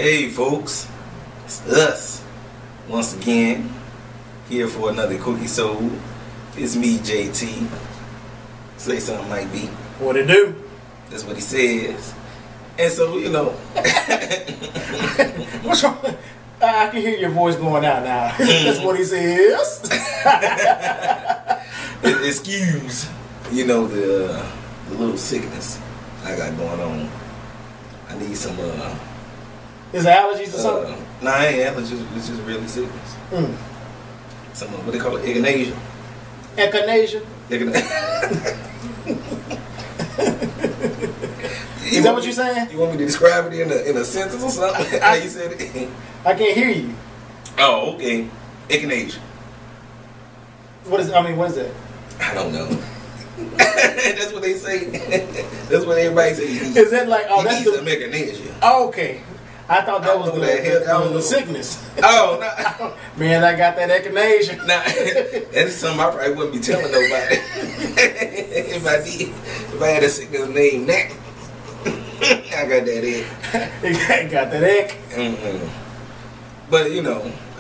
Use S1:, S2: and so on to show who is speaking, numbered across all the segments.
S1: Hey folks, it's us once again here for another quickie soul. It's me, JT. Say something, Mike B.
S2: What it do?
S1: That's what he says. And so
S2: What's wrong? I can hear your voice going out now. That's what he says.
S1: Excuse, the little sickness I got going on. I need some
S2: Is it allergies or something?
S1: Nah, I ain't allergies. It's just really sickness. Some what they call it, echinacea.
S2: Echinacea? Is that what you're saying?
S1: You want me to describe it in a sentence or something? How you said it?
S2: I can't hear you.
S1: Oh, okay. Echinacea.
S2: What is that?
S1: I don't know. That's what they say. That's what everybody says.
S2: Is that like that's
S1: the echinacea?
S2: Oh, okay. I thought that was the sickness.
S1: Oh, no.
S2: Man, I got that echinacea.
S1: Nah, that's something I probably wouldn't be telling nobody. If I did, if I had a sickness named that, I got that egg.
S2: Got that egg.
S1: But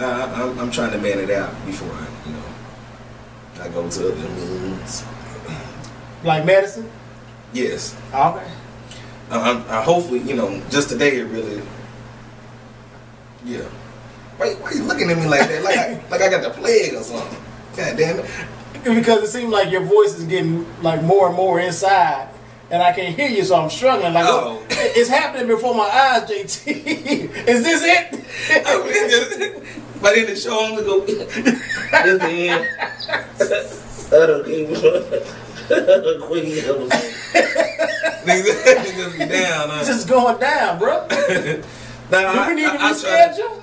S1: I'm trying to man it out before I go to other means.
S2: Like medicine?
S1: Yes.
S2: Okay.
S1: I hopefully, just today it really. Yeah. Why you looking at me like that? Like I got the plague or something. God damn it. Because
S2: it seems like your voice is getting like more and more inside, and I can't hear you, so I'm struggling. Like,
S1: oh,
S2: it's happening before my eyes, JT. Is this it?
S1: But in the show, I'm gonna go. This the end. I don't care. Quickie just be down. Huh?
S2: Just going down, bro. Do we need to reschedule?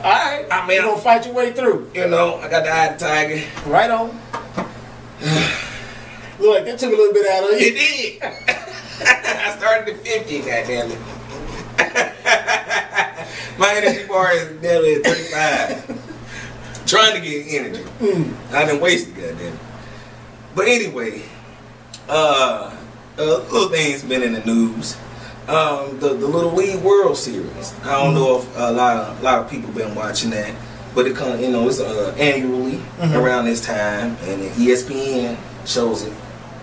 S2: All right. I mean, you're gonna fight your way through.
S1: I got the eye of the tiger.
S2: Right on. Look like that took a little bit out of you.
S1: It did. I started at 50, goddammit. My energy bar is nearly at 35. Trying to get energy. I done wasted, goddammit. But anyway, little things been in the news. The Little League World Series. I don't know if a lot of people been watching that, but it comes, it's annually around this time, and ESPN shows it.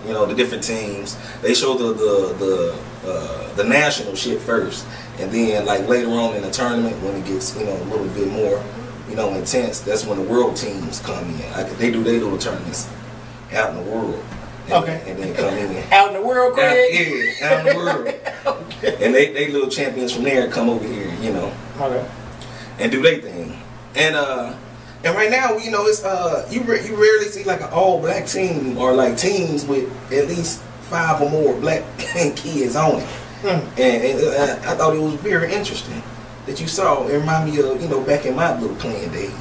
S1: The different teams. They show the national shit first, and then like later on in the tournament when it gets a little bit more intense. That's when the world teams come in. They do their little tournaments out in the world. And then come in.
S2: Out in the world, Craig?
S1: Yeah, out in the world. Okay. And they little champions from there come over here,
S2: Okay.
S1: And do their thing. And right now, it's you rarely see like an all black team or like teams with at least 5 or more black kids on it. And I thought it was very interesting that you saw. It reminded me of back in my little playing days.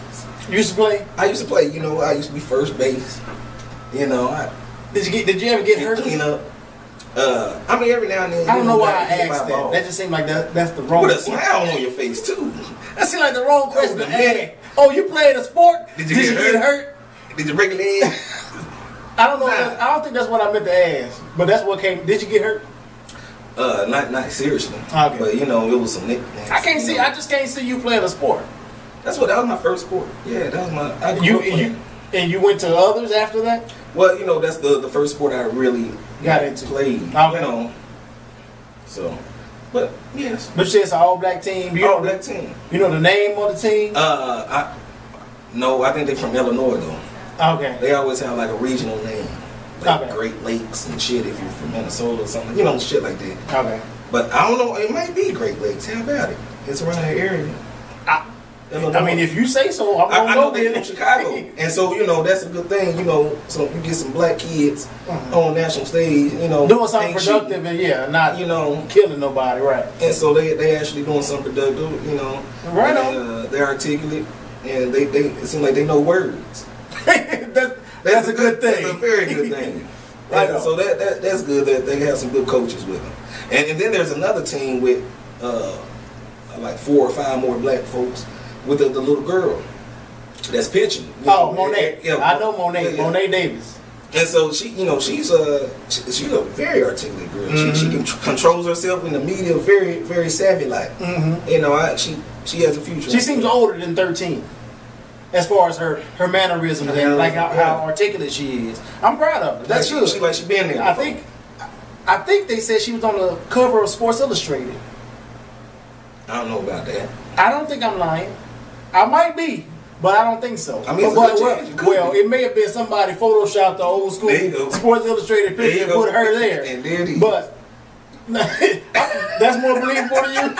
S2: You used to play?
S1: I used to play. I used to be first base.
S2: Did you ever get hurt?
S1: Clean up. I mean, every now and then.
S2: I don't know why I asked that. That just seemed like that's the wrong.
S1: With a smile on your face too.
S2: That seemed like the wrong question to ask. Oh, you played a sport?
S1: Did you get hurt? Did you break a leg?
S2: I don't know. Nah. I don't think that's what I meant to ask. But that's what came. Did you get hurt?
S1: Not seriously.
S2: Okay.
S1: But it was some nicknames.
S2: I can't see. I just can't see you playing a sport.
S1: That was my first sport. Yeah, that was my.
S2: And you went to others after that?
S1: Well, that's the first sport I really
S2: got into.
S1: Played.
S2: Okay.
S1: So, but yes.
S2: But you said it's an all black team.
S1: All black team.
S2: You know the name of the team?
S1: No, I think they're from Illinois though.
S2: Okay.
S1: They always have like a regional name, like Great Lakes and shit. If you're from Minnesota or something, shit like that. Okay. But I don't know. It might be Great Lakes. How about it? It's around that area.
S2: I mean, if you say so,
S1: I know they're from Chicago, and so that's a good thing. So you get some black kids on national stage,
S2: doing something productive and not killing nobody, right?
S1: And so they actually doing something productive,
S2: Right on.
S1: They're articulate, and they it seems like they know words.
S2: that's a good thing.
S1: That's a very good thing. Right. So that's good that they have some good coaches with them, and then there's another team with like 4 or 5 more black folks. With the little girl that's pitching.
S2: Monet. Yeah, I know Monet. Yeah. Monet Davis.
S1: And so she's a very articulate girl. Mm-hmm. She controls herself in the media very, very savvy. Like, she has a future.
S2: She seems older than 13, as far as her mannerisms and like how articulate she is. I'm proud of her. That's good.
S1: She been there.
S2: I think they said she was on the cover of Sports Illustrated.
S1: I don't know about that.
S2: I don't think I'm lying. I might be. But I don't think so.
S1: I mean,
S2: it may have been somebody photoshopped the old school Sports Illustrated picture and put her there.
S1: And there it is.
S2: But that's more believable to you?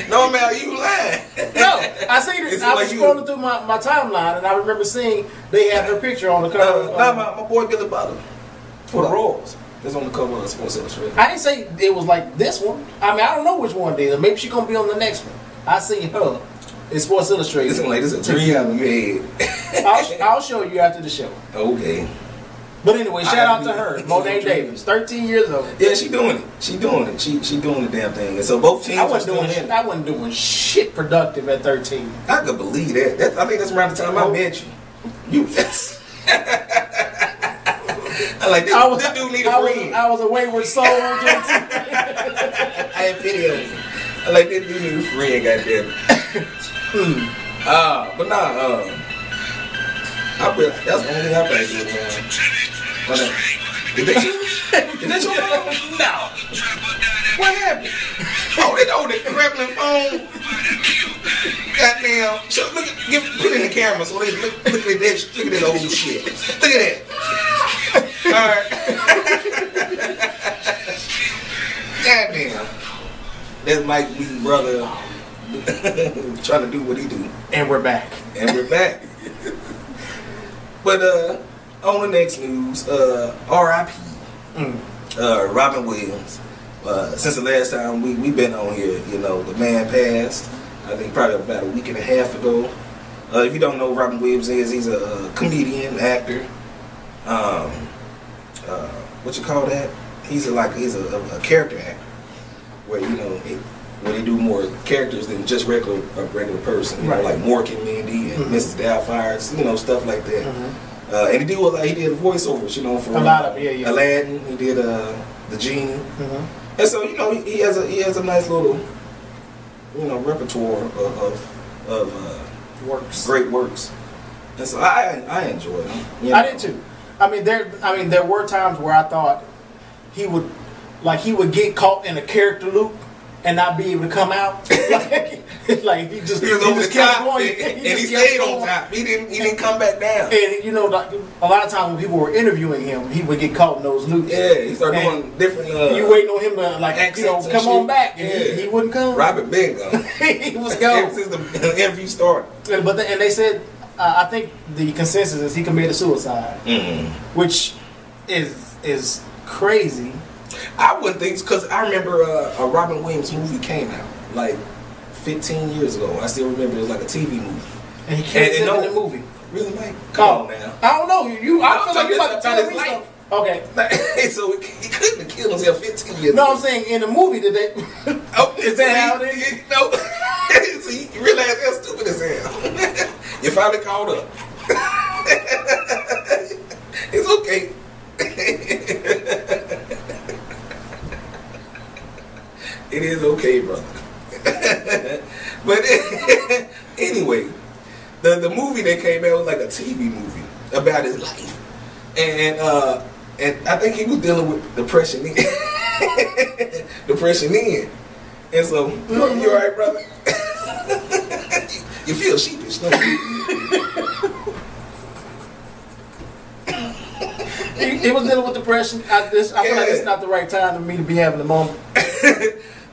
S1: No, man, you lying.
S2: No, I seen it. I was scrolling through my timeline, and I remember seeing they had her picture on the cover.
S1: My boy Billy Butler for the Royals is on the cover of Sports Illustrated.
S2: I didn't say it was like this one. I mean, I don't know which one it is. Maybe she's gonna be on the next one. I seen her. It's Sports Illustrated.
S1: This is a dream made.
S2: I'll show you after the show.
S1: Okay.
S2: But anyway, shout out to her, Monet Davis, 13 years old.
S1: Yeah, she doing it. She doing the damn thing. And so both teams.
S2: I wasn't doing shit productive at 13.
S1: I could believe that. I think that's around the time I met you. I like this dude need a friend.
S2: I was a wayward soul. I
S1: had videos. I like this dude need a friend. Goddamn. But nah, that's the only thing I play with, man. Is that your phone? No. What happened? Oh, the crackling phone. Goddamn. So put it in the camera so they look at that. Look at that old shit. Look at that. Alright. Goddamn. That's Mike B. brother trying to do what he do.
S2: And we're back.
S1: But on the next news, R.I.P. Robin Williams. Since the last time we been on here, the man passed. I think probably about a week and a half ago. If you don't know who Robin Williams is, he's a comedian, actor. What you call that? He's a character actor, where where they do more characters than just a regular person,
S2: right.
S1: Like Mork and Mindy and Mrs. Doubtfire, stuff like that. And he did voiceovers, for
S2: a lot of
S1: Aladdin. He did the Genie, and so he has a nice little repertoire of
S2: works,
S1: great works, and so I enjoyed him.
S2: I did too. There were times where I thought he would get caught in a character loop and not be able to come out. Like he just
S1: over the top, and he stayed on top. He didn't come back down.
S2: And a lot of times when people were interviewing him, he would get caught in those loops.
S1: Yeah, he started doing different.
S2: You waiting on him to come on back, and he wouldn't come.
S1: Robert been gone.
S2: He was gone
S1: ever since the interview started.
S2: And they said, I think the consensus is he committed suicide, which is crazy.
S1: I wouldn't think, because I remember a Robin Williams movie came out like 15 years ago. I still remember it was like a TV movie.
S2: And he killed himself in the movie.
S1: Really, Mike? Come on now.
S2: I don't know. I feel like you're about to tell me something. Okay.
S1: So he couldn't have killed himself 15 years ago.
S2: No, I'm saying in the movie did they... Is that how it is?
S1: No. So you realize how stupid as hell. You finally caught up. It's okay. It is okay, brother. But anyway, the movie that came out was like a TV movie about his life, and I think he was dealing with depression then. And so you all right, brother? You feel sheepish, don't you?
S2: He was dealing with depression. I feel like it's not the right time for me to be having a moment.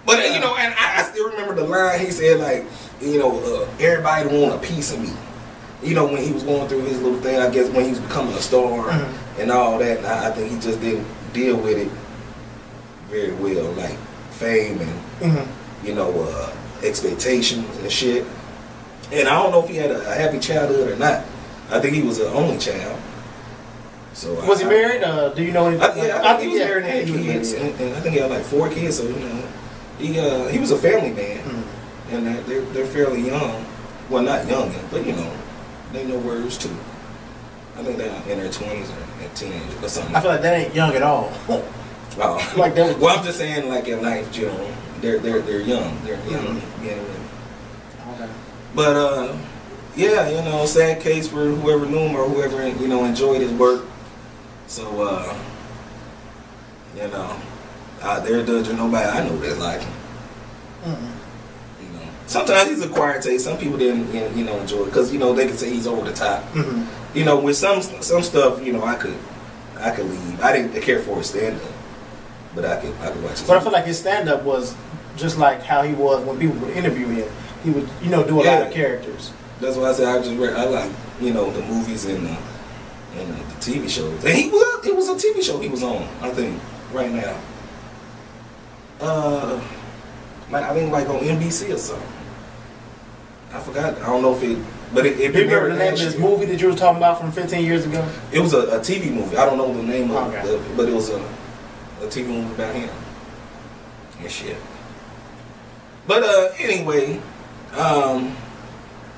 S1: But and I still remember the line he said, like, everybody want a piece of me. When he was going through his little thing, I guess when he was becoming a star and all that, and I think he just didn't deal with it very well, like fame and expectations and shit. And I don't know if he had a happy childhood or not. I think he was an only child. So
S2: was he married? Do you know anything?
S1: I think he was married and had kids, and I think he had like 4 kids. So he was a family man, and they're fairly young. Well, not young, but they know words too. I think they're in their 20s or teenagers or something.
S2: I feel like that ain't young at all.
S1: Oh.
S2: Like that.
S1: Well, I'm just saying, like in life, general, they're young. They're young.
S2: Okay.
S1: But yeah, you know, sad case for whoever knew him or whoever enjoyed his work. So you know, out there, nobody I know that's like him.
S2: Mm-hmm.
S1: You know, sometimes he's a quiet taste. Some people didn't enjoy it because they can say he's over the top.
S2: Mm-hmm.
S1: You know, with some stuff, I could leave. I didn't care for his stand up, but I could watch it.
S2: But I feel like his stand up was just like how he was when people would interview him. He would do a lot of characters.
S1: That's why I said I like the movies and the TV shows. And it was a TV show he was on, I think, right now. I think like on NBC or something. I forgot. I don't know if it. But it
S2: Do you remember the name of this movie that you were talking about from 15 years ago?
S1: It was a TV movie. I don't know the name of
S2: it,
S1: but it was a TV movie about him and shit. But anyway,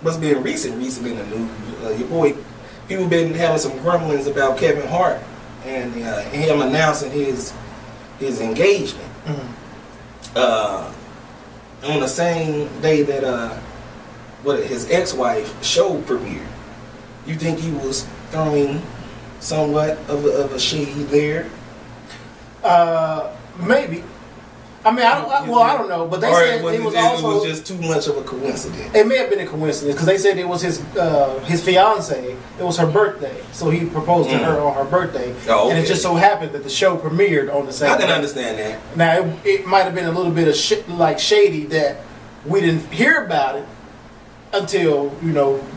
S1: what's been recent in the news? Your boy, people been having some grumblings about Kevin Hart and him announcing his engagement on the same day that his ex-wife show premiered. You think he was throwing somewhat of a shade there?
S2: Maybe. I mean, I don't know, but they said it was
S1: just too much of a coincidence.
S2: It may have been a coincidence because they said it was his fiance. It was her birthday, so he proposed to her on her birthday, and it just so happened that the show premiered on the same.
S1: I can
S2: day.
S1: understand that.
S2: Now it might have been a little bit of shady that we didn't hear about it until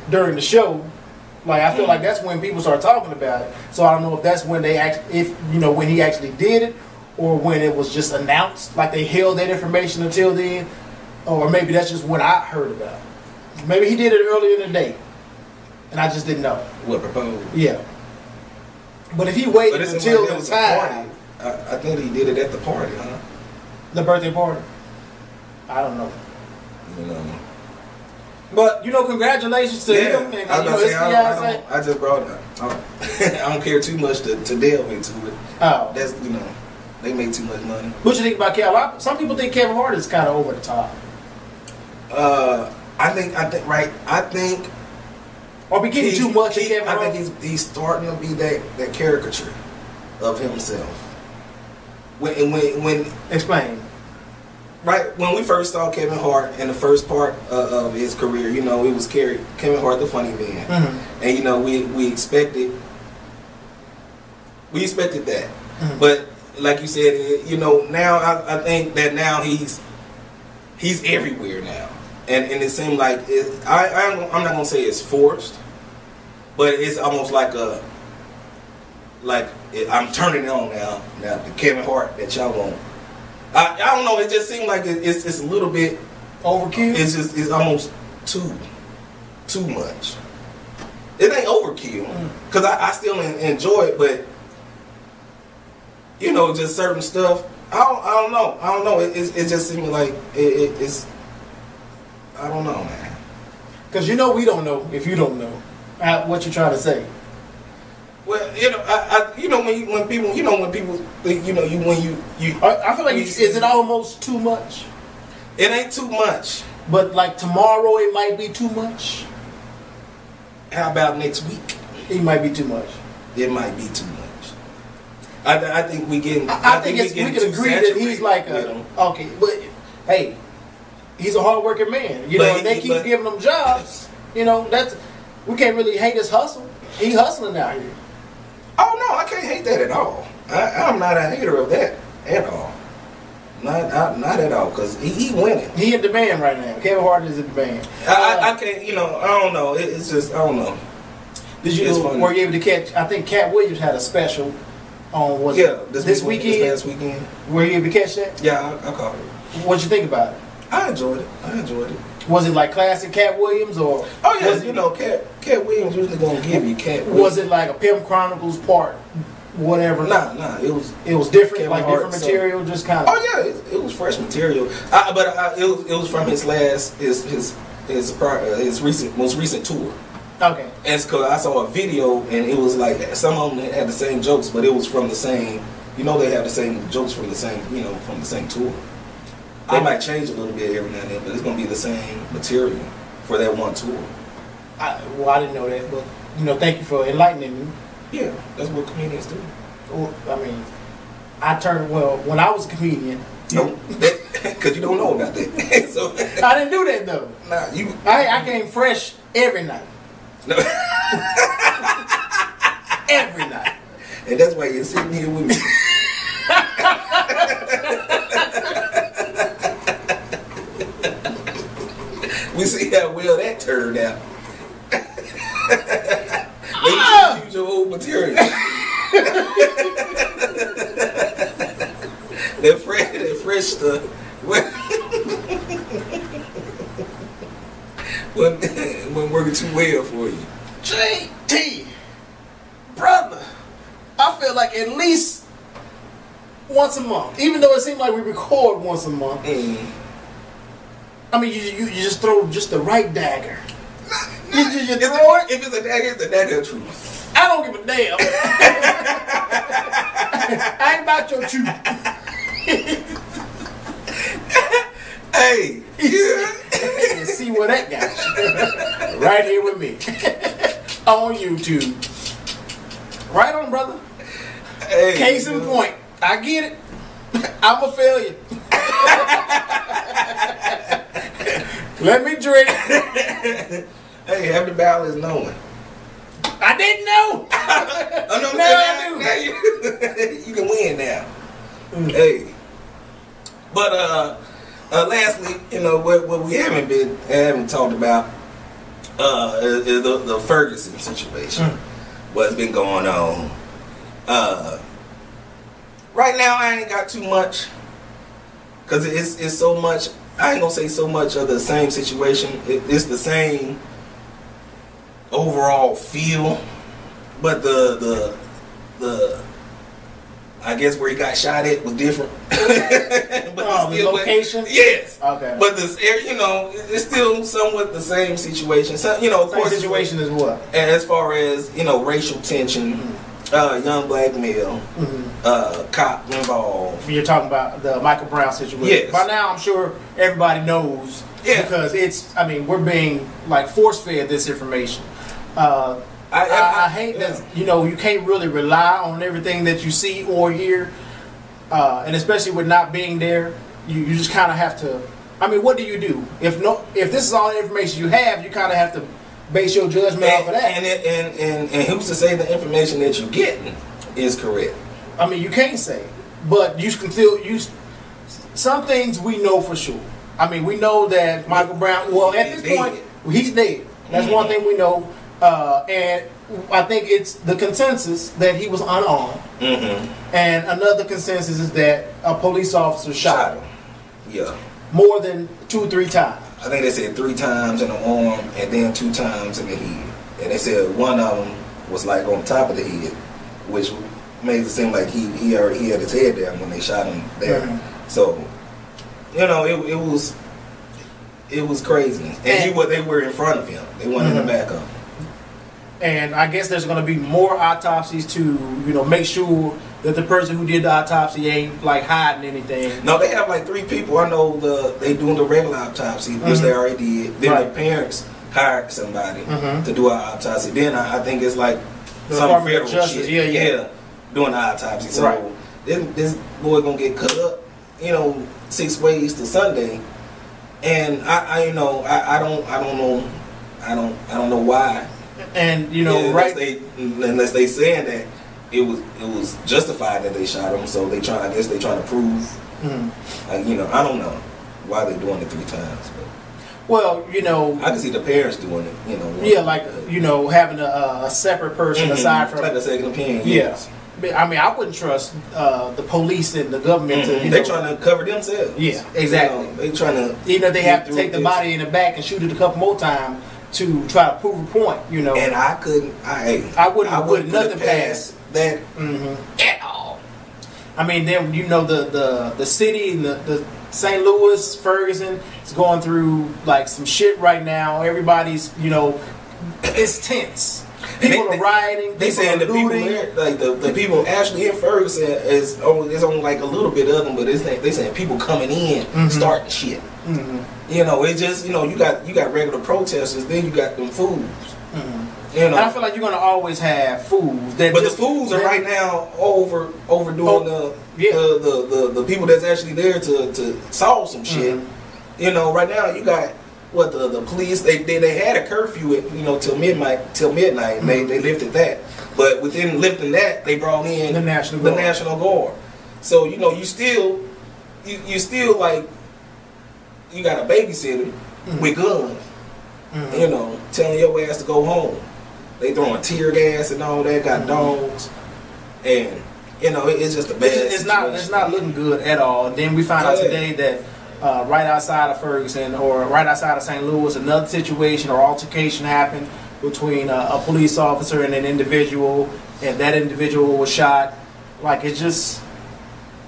S2: during the show. Like I feel like that's when people start talking about it. So I don't know if that's when when he actually did it, or when it was just announced, like they held that information until then, or maybe that's just when I heard about it. Maybe he did it earlier in the day, and I just didn't know.
S1: What, proposed?
S2: Yeah. But if he waited until the time,
S1: I think he did it at the party, huh?
S2: The birthday party. I don't know. But congratulations to him and his fiance.
S1: I just brought it up. I don't care too much to delve into it.
S2: Oh,
S1: that's they make too much money.
S2: What you think about Kevin? Some people think Kevin Hart is kind of over the top.
S1: I think.
S2: Or we getting too much of Kevin Hart?
S1: I think he's starting to be that caricature of himself. When
S2: explain.
S1: Right, when we first saw Kevin Hart in the first part of his career, it was Kevin Hart, the funny man, and we expected that, but like you said, now I think that now he's everywhere now, and it seemed like I'm not gonna say it's forced, but it's almost like I'm turning it on now the Kevin Hart that y'all want. I don't know. It just seemed like it's a little bit
S2: overkill.
S1: It's almost too much. It ain't overkill because I still enjoy it, but just certain stuff. I don't know. It just seems like it's. I don't know, man.
S2: Because we don't know if you don't know what you're trying to say.
S1: Well, when people
S2: I feel like is it almost too much?
S1: It ain't too much.
S2: But like tomorrow, it might be too much.
S1: How about next week?
S2: It might be too much.
S1: It might be too much. I think we getting.
S2: I think we can agree that he's like okay, but hey, he's a hardworking man. And they keep giving him jobs. That's we can't really hate his hustle. He hustling out here.
S1: Oh no, I can't hate that at all. I'm not a hater of that at all. Not at all, because he winning.
S2: He in demand right now. Kevin Hart is in demand.
S1: I can't, I don't know. It's just, I don't know.
S2: Were you able to catch? I think Cat Williams had a special on this weekend.
S1: This past weekend.
S2: Were you able to catch that?
S1: Yeah, I caught it.
S2: What'd you think about it?
S1: I enjoyed it.
S2: Was it like classic Cat Williams or?
S1: Oh yeah, Cat Williams usually gonna give you Cat Williams.
S2: Was it like a Pimp Chronicles part, whatever?
S1: Nah. It was
S2: different,
S1: Kevin
S2: like
S1: Hart,
S2: different material, just kind of.
S1: Oh yeah, it was fresh material. But it was from his last his most recent tour.
S2: Okay.
S1: And it's 'cause I saw a video and it was like some of them had the same jokes, but it was from the same. You know, they have the same jokes from the same. You know, from the same tour. They might change a little bit every now and then, but it's gonna be the same material for that one tour.
S2: I didn't know that, but you know, thank you for enlightening me.
S1: Yeah, that's what comedians do.
S2: Well, I mean, when I was a comedian.
S1: No, because you don't know about that. So
S2: I didn't do that though.
S1: Nah, you.
S2: I came fresh every night.
S1: No.
S2: Every night.
S1: And that's why you're sitting here with me. We see how well that turned out. Maybe you should use your old material. that fresh stuff. Wasn't working too well for you.
S2: JT, brother, I feel like at least once a month, even though it seems like we record once a month. I mean, you just throw just the right dagger. You throw it.
S1: If it's a dagger of truth.
S2: I don't give a damn. I ain't about your truth.
S1: Hey,
S2: you see where that got you. Right here with me. On YouTube. Right on, brother.
S1: Hey,
S2: case in point. I get it. I'm a failure. Let me drink.
S1: Hey, half the battle is knowing.
S2: I didn't know.
S1: Oh, no,
S2: now I do.
S1: Now you can win now. Hey. But lastly, you know what we haven't talked about is the Ferguson situation. What's been going on? Right now, I ain't got too much because it's so much. I ain't gonna say so much of the same situation. It's the same overall feel, but the I guess where he got shot at was different. But
S2: the location?
S1: Yes.
S2: Okay.
S1: But this, you know, it's still somewhat the same situation. So, you know, of course,
S2: situation is what?
S1: As far as, you know, racial tension, young black male, cop involved.
S2: You're talking about the Michael Brown situation.
S1: Yes.
S2: By now, I'm sure everybody knows. Yeah. Because we're being like force fed this information. I hate that, you know, you can't really rely on everything that you see or hear, and especially with not being there, you just kind of have to. I mean, what do you do if this is all the information you have? You kind of have to base your judgment off of that.
S1: And who's to say the information that you're getting is correct?
S2: I mean, you can't say, but you can still use some things we know for sure. I mean, we know that Michael Brown. Well, at this point, he's dead. That's one thing we know. And I think it's the consensus that he was unarmed. And another consensus is that a police officer shot him.
S1: Yeah. More
S2: than 2-3 times.
S1: I think they said 3 times in the arm and then 2 times in the head. And they said one of them was like on top of the head, which made it seem like he had his head down when they shot him there. So, you know, it was crazy. And they were in front of him. They weren't in the back of him. And
S2: I guess there's going to be more autopsies to, you know, make sure that the person who did the autopsy ain't like hiding anything.
S1: No, they have like 3 people. I know they doing the regular autopsy, which they already did. Then the parents hired somebody to do an autopsy. Then I think it's like some federal shit. Yeah, doing the autopsy. So this boy gonna get cut up, you know, 6 ways to Sunday. And I don't know why.
S2: And you know,
S1: unless they saying that it was justified that they shot him, so I guess they trying to prove. You know, I don't know why they doing it 3 times. But
S2: well, you know,
S1: I can see the parents doing it. You know,
S2: like you know, having a separate person aside from
S1: like a second opinion.
S2: Yes. I mean, I wouldn't trust the police and the government to.
S1: They trying to cover themselves.
S2: Yeah, exactly.
S1: You know, they trying to.
S2: Even if they have to take the body in the back and shoot it a couple more times to try to prove a point, you know.
S1: And I wouldn't put nothing past that at all.
S2: I mean, then you know the city and the St. Louis, Ferguson is going through like some shit right now. Everybody's, you know, it's tense. People are rioting.
S1: They saying the people there, like the people actually in Ferguson is only like a little bit of them, but they saying people coming in starting shit. You know, it's just, you know, you got regular protesters, then you got them fools. You know,
S2: and I feel like you're gonna always have fools. But
S1: the fools are right now overdoing the people that's actually there to solve some shit. You know, right now you got the police. They had a curfew at, you know, till midnight. And they lifted that, but within lifting that, they brought in
S2: the National Guard.
S1: So you know, you still like, you got a babysitter with guns. You know, telling your ass to go home. They throwing tear gas and all that. Got dogs, and you know, it's just a bad.
S2: It's not looking good at all. And then we found out today that right outside of Ferguson, or right outside of St. Louis, another situation or altercation happened between a police officer and an individual, and that individual was shot. Like, it just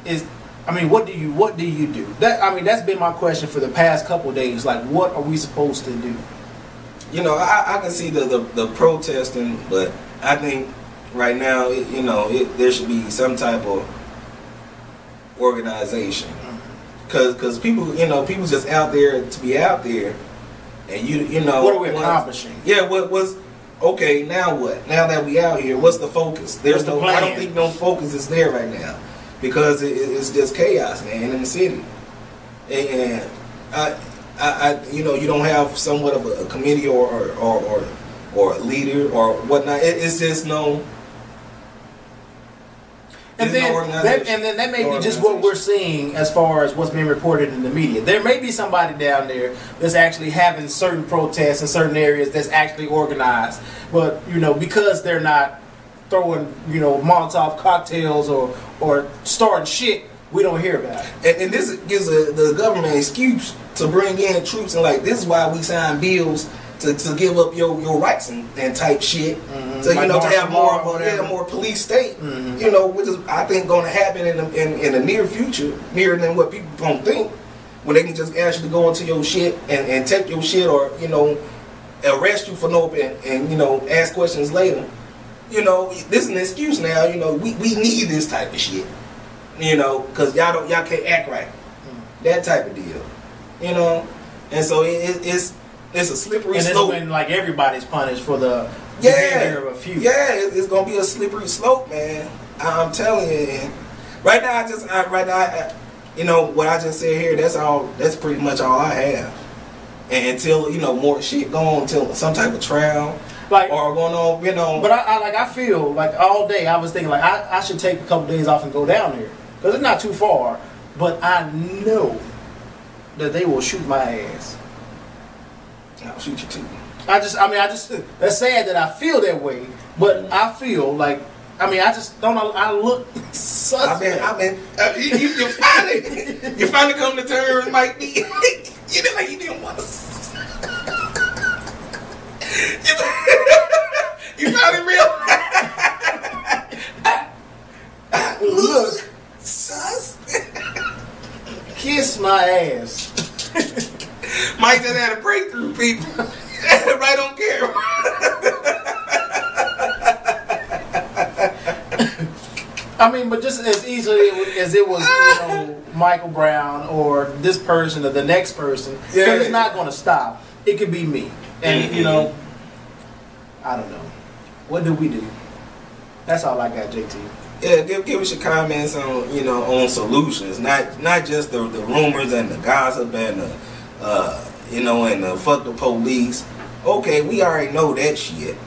S2: is. I mean, what do you do? That's been my question for the past couple of days. Like, what are we supposed to do?
S1: You know, I can see the protesting, but I think right now, there should be some type of organization, because people just out there to be out there, and you know,
S2: what are we accomplishing?
S1: Yeah, what was okay? Now what? Now that we out here, what's the focus? There's no. I don't think no focus is there right now, because it's just chaos, man, in the city, and you know, you don't have somewhat of a committee or a leader or whatnot. It's just no.
S2: And then that may be just what we're seeing as far as what's being reported in the media. There may be somebody down there that's actually having certain protests in certain areas that's actually organized, but you know, because they're not throwing, you know, Molotov cocktails or starting shit, we don't hear about it.
S1: And this gives the government an excuse to bring in troops, and like, this is why we sign bills to give up your rights and type shit. So like, you know, to have more police state. You know, which is, I think, going to happen in the near future, nearer than what people don't think, when they can just actually go into your shit and take your shit, or you know, arrest you for no and you know, ask questions later. You know, this is an excuse now. You know, we need this type of shit. You know, because y'all can't act right. That type of deal. You know, and so it's a slippery slope.
S2: And it's when, like, everybody's punished for the behavior of a few.
S1: Yeah, it's gonna be a slippery slope, man. I'm telling you. Right now, you know, what I just said here, that's pretty much all I have. And until, you know, more shit go on, until some type of trial, like, or going on, you know.
S2: But I feel like all day I was thinking, like, I should take a couple days off and go down there, because it's not too far. But I know that they will shoot my ass.
S1: I'll shoot you too.
S2: I just, that's sad that I feel that way, but I feel like, I just don't know, I look suspect.
S1: You finally come to terms, Mike. You didn't like, you didn't want to. You finally realize. Look, suspect.
S2: Kiss my ass.
S1: Mike just had a breakthrough, people. Right on camera.
S2: But just as easily as it was, you know, Michael Brown or this person or the next person, because it's not going to stop. It could be me, and you know, I don't know. What do we do? That's all I got, JT.
S1: Yeah, give us your comments on, you know, on solutions, not just the rumors and the gossip and the you know, and the fuck the police. Okay, we already know that shit,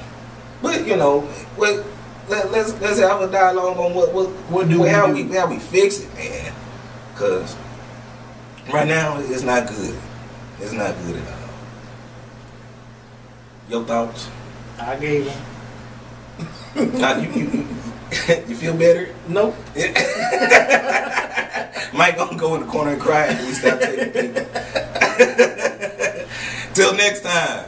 S1: but you know, let's have a dialogue on how we fix it, man. Cause right now it's not good. It's not good at all. Your thoughts?
S2: I gave them.
S1: You feel better?
S2: Nope.
S1: Mike gonna go in the corner and cry after we stop taking people. Till next time.